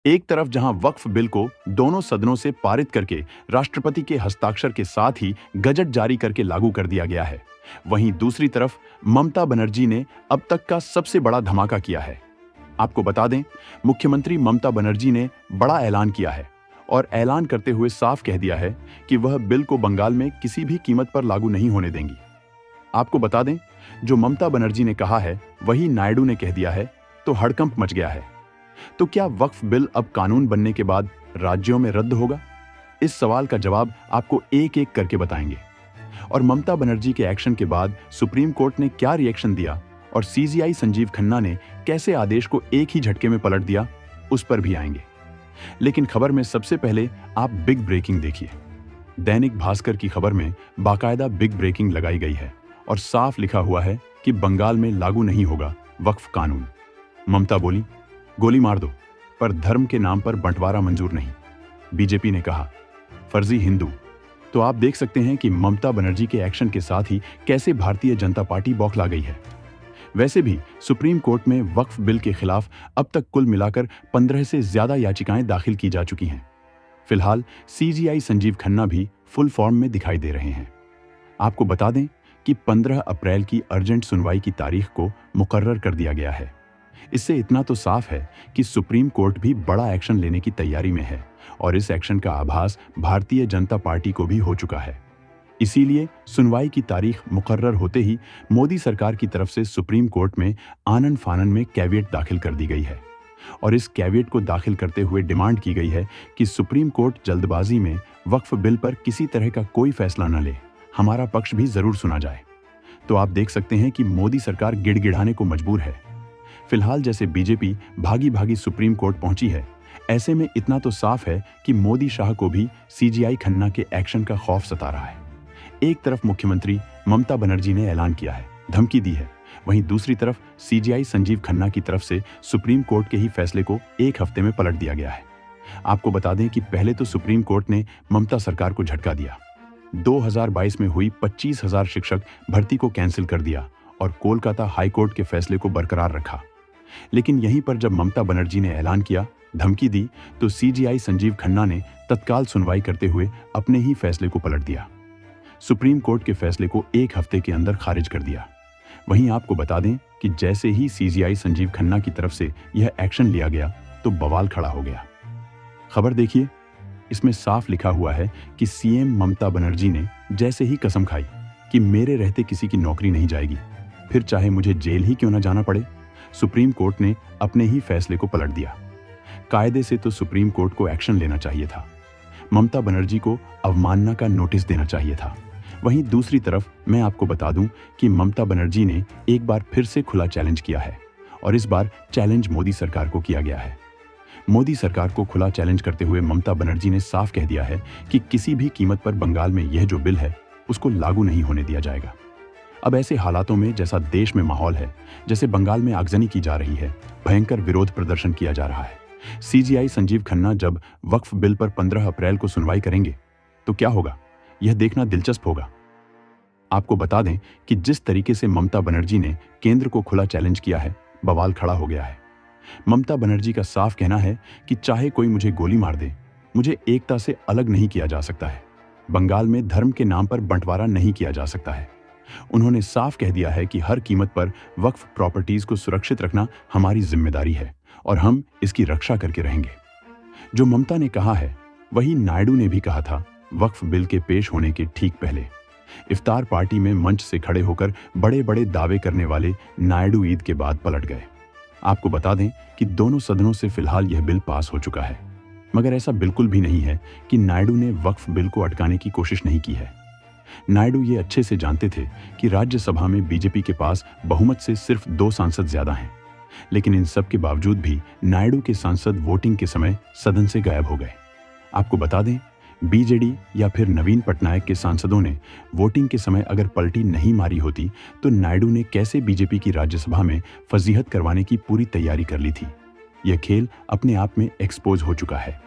एक तरफ जहां वक्फ बिल को दोनों सदनों से पारित करके राष्ट्रपति के हस्ताक्षर के साथ ही गजट जारी करके लागू कर दिया गया है, वहीं दूसरी तरफ ममता बनर्जी ने अब तक का सबसे बड़ा धमाका किया है। आपको बता दें, मुख्यमंत्री ममता बनर्जी ने बड़ा ऐलान किया है और ऐलान करते हुए साफ कह दिया है कि वह बिल को बंगाल में किसी भी कीमत पर लागू नहीं होने देंगी। आपको बता दें, जो ममता बनर्जी ने कहा है वही नायडू ने कह दिया है, तो हड़कंप मच गया है। तो क्या वक्फ बिल अब कानून बनने के बाद राज्यों में रद्द होगा? इस सवाल का जवाब आपको एक एक करके बताएंगे। और ममता बनर्जी के एक्शन के बाद सुप्रीम कोर्ट ने क्या रिएक्शन दिया और सीजीआई संजीव खन्ना ने कैसे आदेश को एक ही झटके में पलट दिया, उस पर भी आएंगे। लेकिन खबर में सबसे पहले आप बिग ब्रेकिंग देखिए। दैनिक भास्कर की खबर में बाकायदा बिग ब्रेकिंग लगाई गई है और साफ लिखा हुआ है कि बंगाल में लागू नहीं होगा वक्फ कानून। ममता बोली, गोली मार दो, पर धर्म के नाम पर बंटवारा मंजूर नहीं। बीजेपी ने कहा, फर्जी हिंदू। तो आप देख सकते हैं कि ममता बनर्जी के एक्शन के साथ ही कैसे भारतीय जनता पार्टी बौखला गई है। वैसे भी सुप्रीम कोर्ट में वक्फ बिल के खिलाफ अब तक कुल मिलाकर 15 से ज्यादा याचिकाएं दाखिल की जा चुकी हैं। फिलहाल सीजीआई संजीव खन्ना भी फुल फॉर्म में दिखाई दे रहे हैं। आपको बता दें कि 15 अप्रैल की अर्जेंट सुनवाई की तारीख को मुकर्रर कर दिया गया है। इससे इतना तो साफ है कि सुप्रीम कोर्ट भी बड़ा एक्शन लेने की तैयारी में है और इस एक्शन का आभास भारतीय जनता पार्टी को भी हो चुका है। इसीलिए सुनवाई की तारीख मुकर्रर होते ही मोदी सरकार की तरफ से सुप्रीम कोर्ट में आनन फानन में कैविएट दाखिल कर दी गई है और इस कैविएट को दाखिल करते हुए डिमांड की गई है कि सुप्रीम कोर्ट जल्दबाजी में वक्फ बिल पर किसी तरह का कोई फैसला न ले, हमारा पक्ष भी जरूर सुना जाए। तो आप देख सकते हैं कि मोदी सरकार गिड़गिड़ाने को मजबूर है। फिलहाल जैसे बीजेपी भागी भागी सुप्रीम कोर्ट पहुंची है, ऐसे में इतना तो साफ है कि मोदी शाह को भी सीजीआई खन्ना के एक्शन का खौफ सता रहा है। एक तरफ मुख्यमंत्री ममता बनर्जी ने ऐलान किया है, धमकी दी है, वहीं दूसरी तरफ सीजीआई संजीव खन्ना की तरफ से सुप्रीम कोर्ट के ही फैसले को एक हफ्ते में पलट दिया गया है। आपको बता दें कि पहले तो सुप्रीम कोर्ट ने ममता सरकार को झटका दिया। 2022 में हुई 25,000 शिक्षक भर्ती को कैंसिल कर दिया और कोलकाता हाईकोर्ट के फैसले को बरकरार रखा। लेकिन यहीं पर जब ममता बनर्जी ने ऐलान किया, धमकी दी, तो सीजीआई संजीव खन्ना ने तत्काल सुनवाई करते हुए अपने ही फैसले को पलट दिया। सुप्रीम कोर्ट के फैसले को एक हफ्ते के अंदर खारिज कर दिया। वहीं आपको बता दें कि जैसे ही सीजीआई संजीव खन्ना की तरफ से यह एक्शन लिया गया तो बवाल खड़ा हो गया। खबर देखिए, इसमें साफ लिखा हुआ है कि सीएम ममता बनर्जी ने जैसे ही कसम खाई कि मेरे रहते किसी की नौकरी नहीं जाएगी, फिर चाहे मुझे जेल ही क्यों न जाना पड़े, सुप्रीम कोर्ट ने अपने ही फैसले को पलट दिया। कायदे से तो सुप्रीम कोर्ट को एक्शन लेना चाहिए था, ममता बनर्जी को अवमानना का नोटिस देना चाहिए था। वहीं दूसरी तरफ मैं आपको बता दूं कि ममता बनर्जी ने एक बार फिर से खुला चैलेंज किया है और इस बार चैलेंज मोदी सरकार को किया गया है। मोदी सरकार को खुला चैलेंज करते हुए ममता बनर्जी ने साफ कह दिया है कि किसी भी कीमत पर बंगाल में यह जो बिल है उसको लागू नहीं होने दिया जाएगा। अब ऐसे हालातों में जैसा देश में माहौल है, जैसे बंगाल में आगजनी की जा रही है, भयंकर विरोध प्रदर्शन किया जा रहा है, सीजीआई संजीव खन्ना जब वक्फ बिल पर 15 अप्रैल को सुनवाई करेंगे तो क्या होगा, यह देखना दिलचस्प होगा। आपको बता दें कि जिस तरीके से ममता बनर्जी ने केंद्र को खुला चैलेंज किया है, बवाल खड़ा हो गया है। ममता बनर्जी का साफ कहना है कि चाहे कोई मुझे गोली मार दे, मुझे एकता से अलग नहीं किया जा सकता है। बंगाल में धर्म के नाम पर बंटवारा नहीं किया जा सकता है। उन्होंने साफ कह दिया है कि हर कीमत पर वक्फ प्रॉपर्टीज को सुरक्षित रखना हमारी जिम्मेदारी है और हम इसकी रक्षा करके रहेंगे। जो ममता ने कहा है वही नायडू ने भी कहा था वक्फ बिल के पेश होने के ठीक पहले। इफ्तार पार्टी में मंच से खड़े होकर बड़े बड़े दावे करने वाले नायडू ईद के बाद पलट गए। आपको बता दें कि दोनों सदनों से फिलहाल यह बिल पास हो चुका है, मगर ऐसा बिल्कुल भी नहीं है कि नायडू ने वक्फ बिल को अटकाने की कोशिश नहीं की है। नायडू ये अच्छे से जानते थे कि राज्यसभा में बीजेपी के पास बहुमत से सिर्फ 2 सांसद ज्यादा हैं, लेकिन इन सब के बावजूद भी नायडू के सांसद वोटिंग के समय सदन से गायब हो गए। आपको बता दें, बीजेडी या फिर नवीन पटनायक के सांसदों ने वोटिंग के समय अगर पलटी नहीं मारी होती तो नायडू ने कैसे बीजेपी की राज्यसभा में फजीहत करवाने की पूरी तैयारी कर ली थी। यह खेल अपने आप में एक्सपोज हो चुका है।